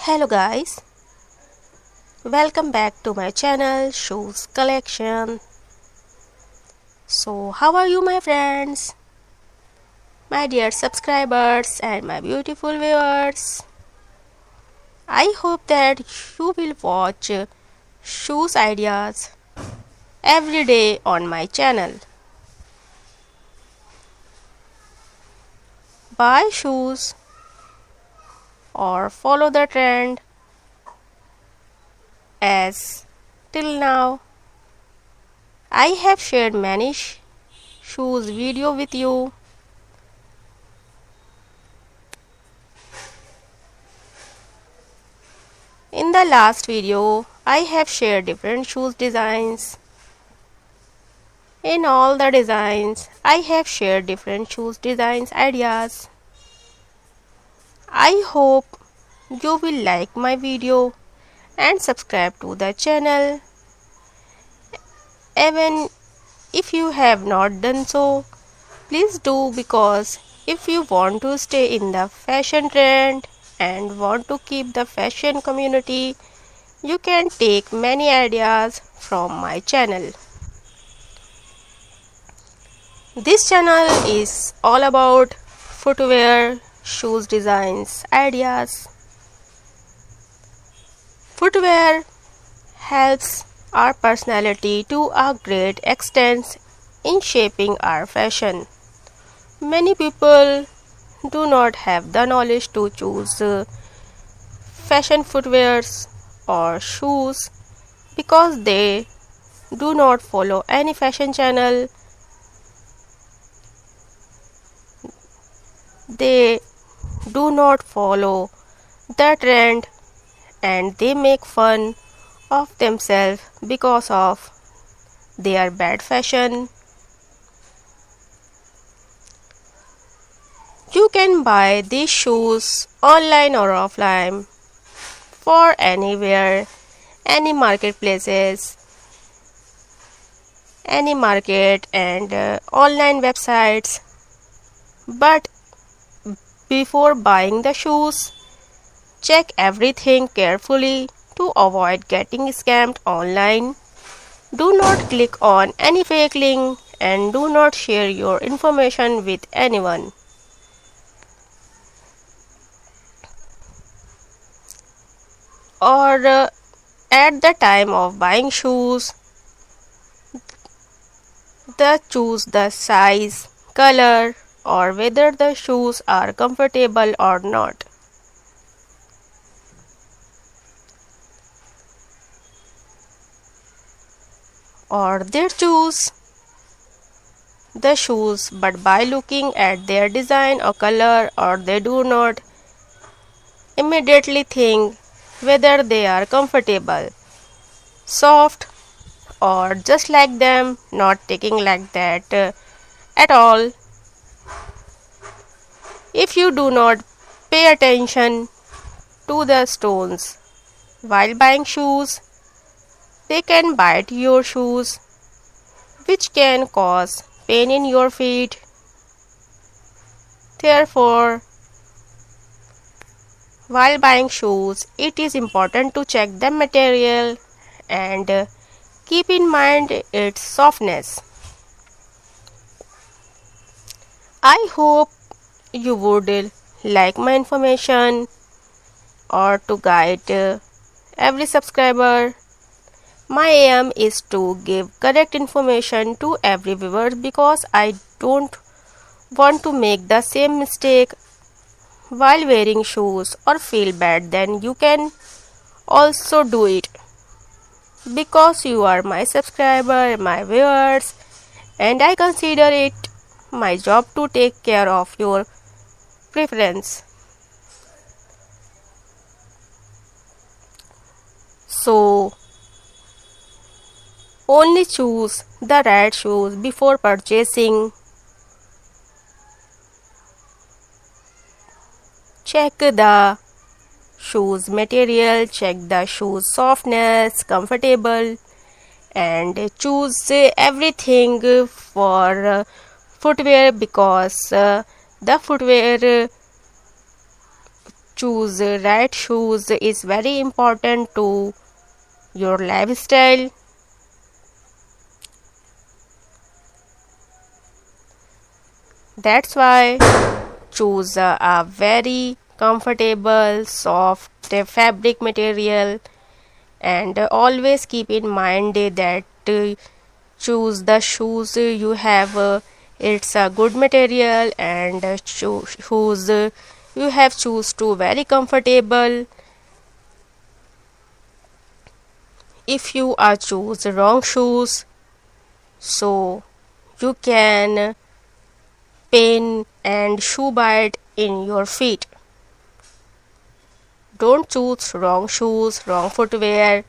Hello guys, welcome back to my channel Shoes Collection. So how are you my friends, my dear subscribers and my beautiful viewers? I hope that you will watch shoes ideas every day on my channel. Buy shoes or follow the trend, as till now I have shared many shoes video with you. In the last video, I have shared different shoes designs. In all the designs, I have shared different shoes designs ideas. I hope you will like my video and subscribe to the channel. Even if you have not done so, please do, because if you want to stay in the fashion trend and want to keep the fashion community, you can take many ideas from my channel. This channel is all about footwear, shoes designs, ideas. Footwear helps our personality to a great extent in shaping our fashion. Many people do not have the knowledge to choose fashion footwears or shoes because they do not follow any fashion channel. They do not follow the trend and they make fun of themselves because of their bad fashion. You can buy these shoes online or offline for anywhere, any marketplaces, any market and online websites. But before buying the shoes, check everything carefully to avoid getting scammed online. Do not click on any fake link and do not share your information with anyone. Or at the time of buying shoes, choose the size, color, or whether the shoes are comfortable or not. Or they choose the shoes but by looking at their design or color, or they do not immediately think whether they are comfortable, soft, or just like them, not taking like that at all. If you do not pay attention to the stones while buying shoes, they can bite your shoes, which can cause pain in your feet. Therefore, while buying shoes, it is important to check the material and keep in mind its softness. I hope you would like my information or to guide every subscriber. My aim is to give correct information to every viewer because I don't want to make the same mistake while wearing shoes or feel bad. Then you can also do it because you are my subscriber, my viewers, and I consider it my job to take care of your preference. So only choose the right shoes before purchasing. Check the shoes material, check the shoes softness, comfortable, and choose everything for footwear because the footwear choose right shoes is very important to your lifestyle. That's why choose a very comfortable, soft fabric material, and always keep in mind that choose the shoes you have. It's a good material, and shoes you have choose to very comfortable. If you are choose wrong shoes, so you can pain and shoe bite in your feet. Don't choose wrong shoes, wrong footwear.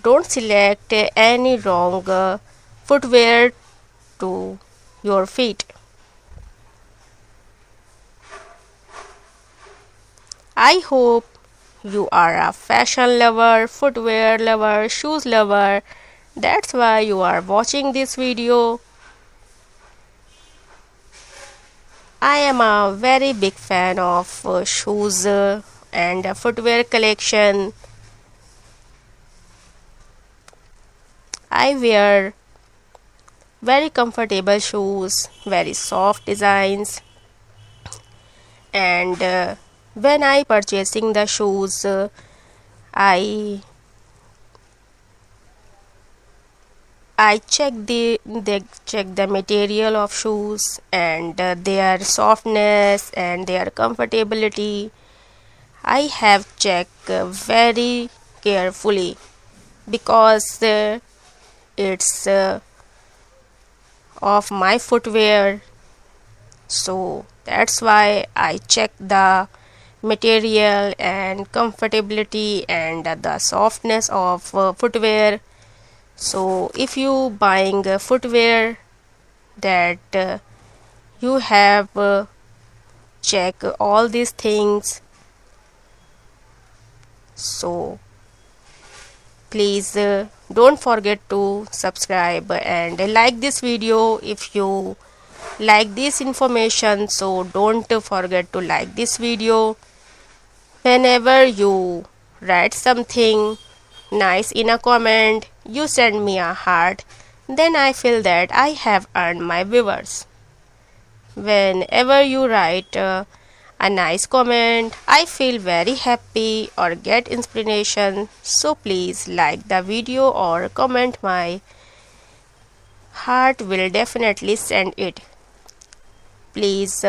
Don't select any wrong footwear to your feet. I hope you are a fashion lover, footwear lover, shoes lover. That's why you are watching this video. I am a very big fan of shoes and footwear collection. I wear very comfortable shoes, very soft designs, and when I purchasing the shoes, I check the material of shoes and their softness and their comfortability. I have checked very carefully because it's of my footwear, so that's why I check the material and comfortability and the softness of footwear. So if you buying footwear, that you have check all these things. So please don't forget to subscribe and like this video if you like this information. So don't forget to like this video. Whenever you write something nice in a comment, you send me a heart, then I feel that I have earned my viewers. Whenever you write a nice comment, I feel very happy or get inspiration. So please like the video or comment. My heart will definitely send it. Please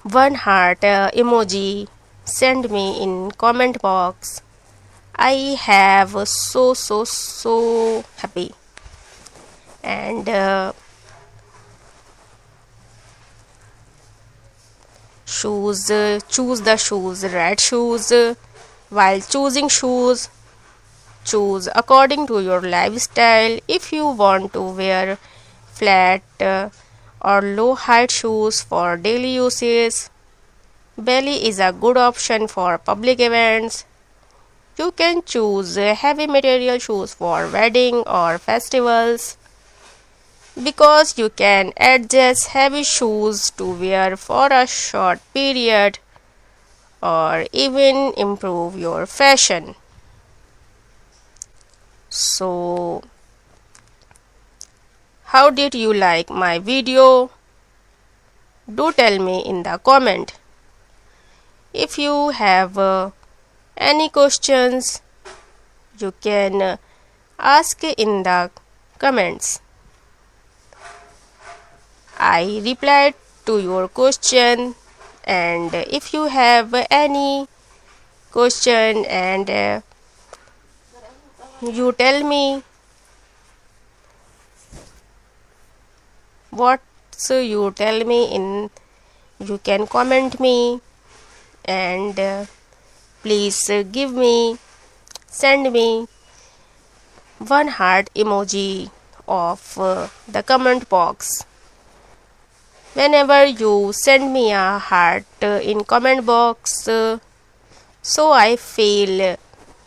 one heart emoji send me in comment box. I have so happy. And shoes, choose the shoes, right shoes. While choosing shoes, choose according to your lifestyle. If you want to wear flat or low height shoes for daily uses, belly is a good option for public events. You can choose heavy material shoes for wedding or festivals, because you can adjust heavy shoes to wear for a short period or even improve your fashion. So, how did you like my video? Do tell me in the comment. If you have any questions, you can ask in the comments. I replied to your question, and if you have any question and you tell me what, so you tell me in, you can comment me, and please give me, send me one heart emoji of the comment box. Whenever you send me a heart in comment box, so I feel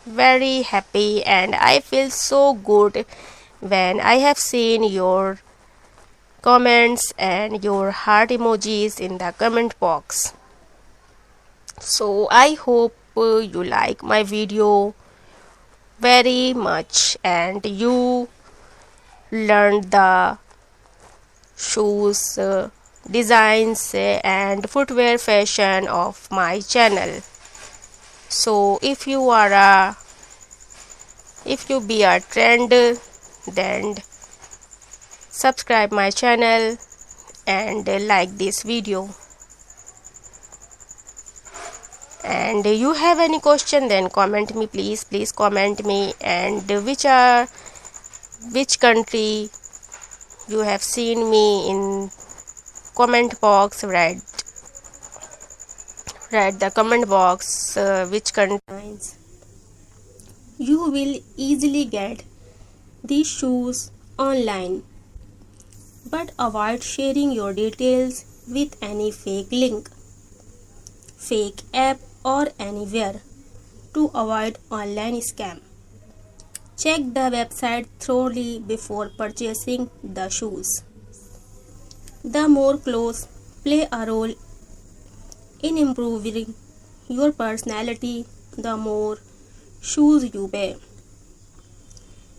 very happy and I feel so good when I have seen your comments and your heart emojis in the comment box. So I hope you like my video very much and you learned the shoes designs and footwear fashion of my channel. So if you be a trend, then subscribe my channel and like this video. And you have any question, then comment me, please comment me. And which country you have seen me in comment box. Write the comment box which country. You will easily get these shoes online, but avoid sharing your details with any fake link, fake app or anywhere to avoid online scam. Check the website thoroughly before purchasing the shoes. The more clothes play a role in improving your personality, the more shoes you pay.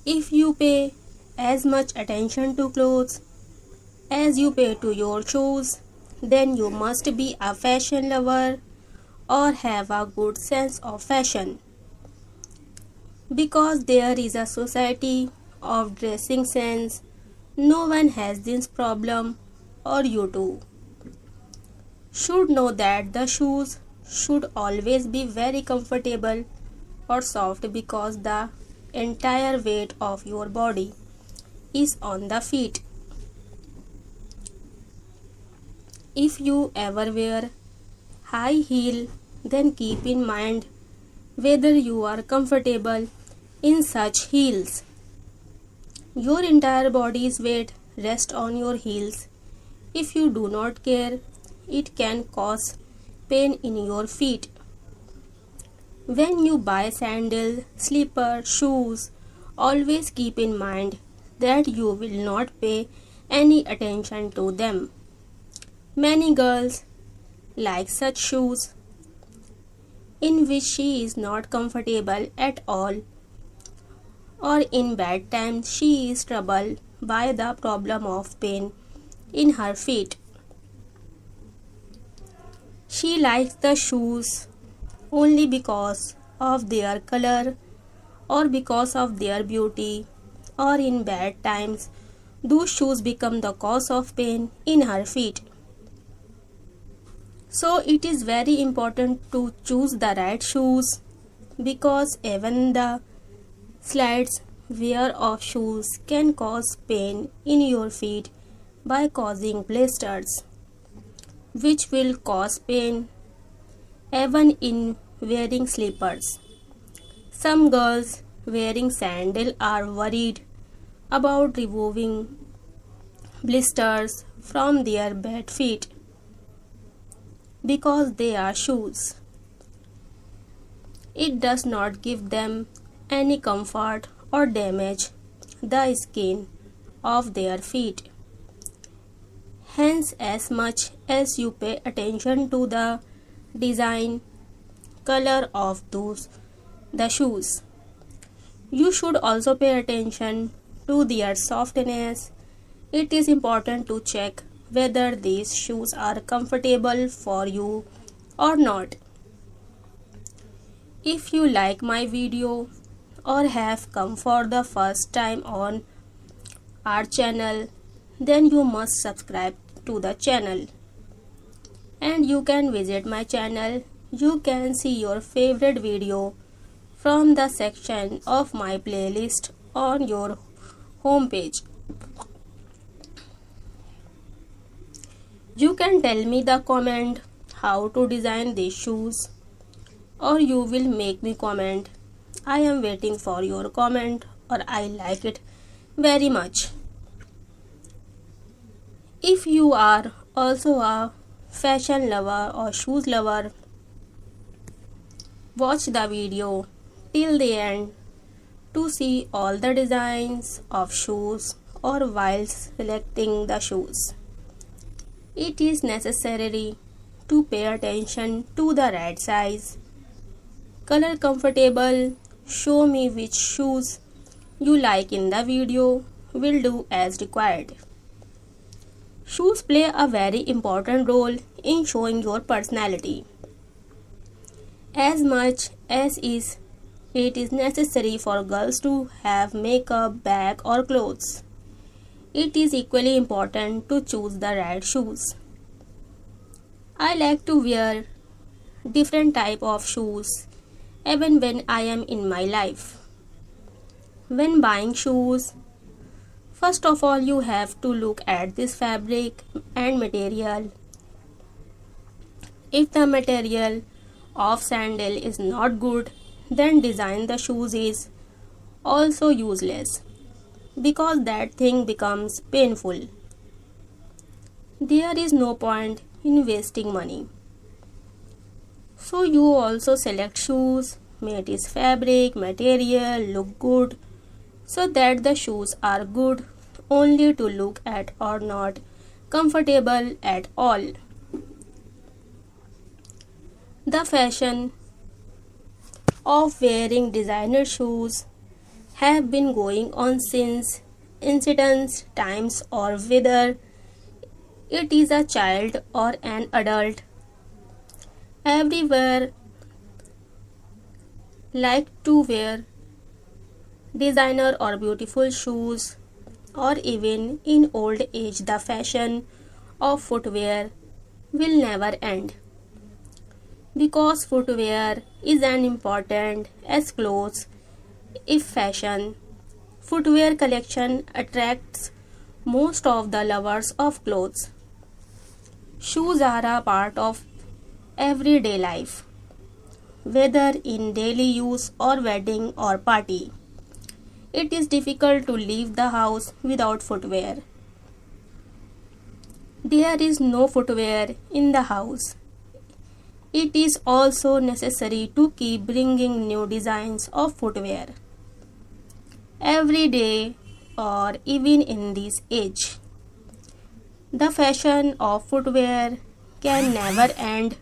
If you pay as much attention to clothes as you pay to your shoes, then you must be a fashion lover or have a good sense of fashion. Because there is a society of dressing sense, no one has this problem, or you too should know that the shoes should always be very comfortable or soft, because the entire weight of your body is on the feet. If you ever wear high heel, then keep in mind whether you are comfortable in such heels. Your entire body's weight rests on your heels. If you do not care, it can cause pain in your feet. When you buy sandals, slippers, shoes, always keep in mind that you will not pay any attention to them. Many girls like such shoes in which she is not comfortable at all, or in bad times she is troubled by the problem of pain in her feet. She likes the shoes only because of their color or because of their beauty, or in bad times those shoes become the cause of pain in her feet. So it is very important to choose the right shoes, because even the slight wear of shoes can cause pain in your feet by causing blisters, which will cause pain even in wearing slippers. Some girls wearing sandals are worried about removing blisters from their bad feet because they are shoes. It does not give them any comfort or damage the skin of their feet. Hence, as much as you pay attention to the design, color of the shoes, you should also pay attention to their softness. It is important to check whether these shoes are comfortable for you or not. If you like my video or have come for the first time on our channel, then you must subscribe to the channel. And you can visit my channel. You can see your favorite video from the section of my playlist on your home page. You can tell me the comment how to design these shoes, or you will make me comment. I am waiting for your comment, or I like it very much. If you are also a fashion lover or shoes lover, watch the video till the end to see all the designs of shoes or while selecting the shoes. It is necessary to pay attention to the right size, color comfortable, show me which shoes you like in the video, will do as required. Shoes play a very important role in showing your personality. As much as it is necessary for girls to have makeup, bag or clothes, it is equally important to choose the right shoes. I like to wear different type of shoes even when I am in my life. When buying shoes, first of all you have to look at this fabric and material. If the material of sandal is not good, then design the shoes is also useless because that thing becomes painful. There is no point in wasting money. So you also select shoes, made is fabric, material, look good, so that the shoes are good only to look at or not comfortable at all. The fashion of wearing designer shoes have been going on since ancient times, or whether it is a child or an adult. Everywhere like to wear designer or beautiful shoes, or even in old age the fashion of footwear will never end, because footwear is as important as clothes. If fashion footwear collection attracts most of the lovers of clothes, shoes are a part of everyday life, whether in daily use or wedding or party. It is difficult to leave the house without footwear. There is no footwear in the house. It is also necessary to keep bringing new designs of footwear every day, or even in this age. The fashion of footwear can never end.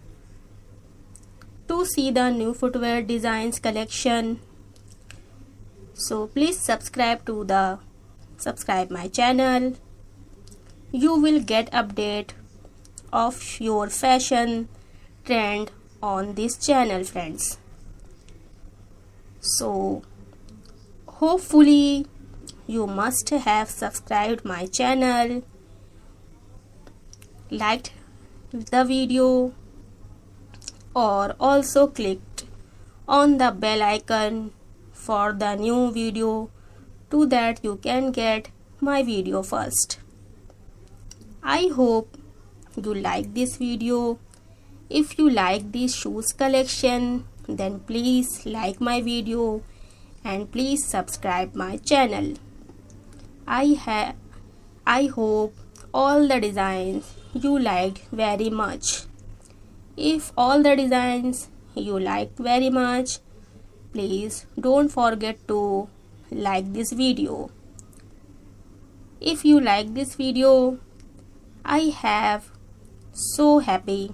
To see the new footwear designs collection, so please subscribe my channel. You will get update of your fashion trend on this channel, friends. So hopefully you must have subscribed my channel, liked the video, or also clicked on the bell icon for the new video, so that you can get my video first. I hope you like this video. If you like this shoes collection, then please like my video and please subscribe my channel. I hope all the designs you liked very much. If all the designs you liked very much, please don't forget to like this video. If you like this video, I have so happy.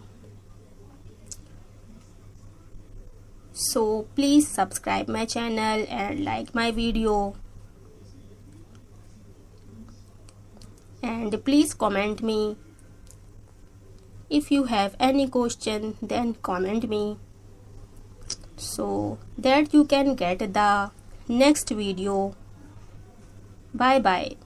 So please subscribe my channel and like my video, and please comment me. If you have any question, then comment me, so that you can get the next video. Bye bye.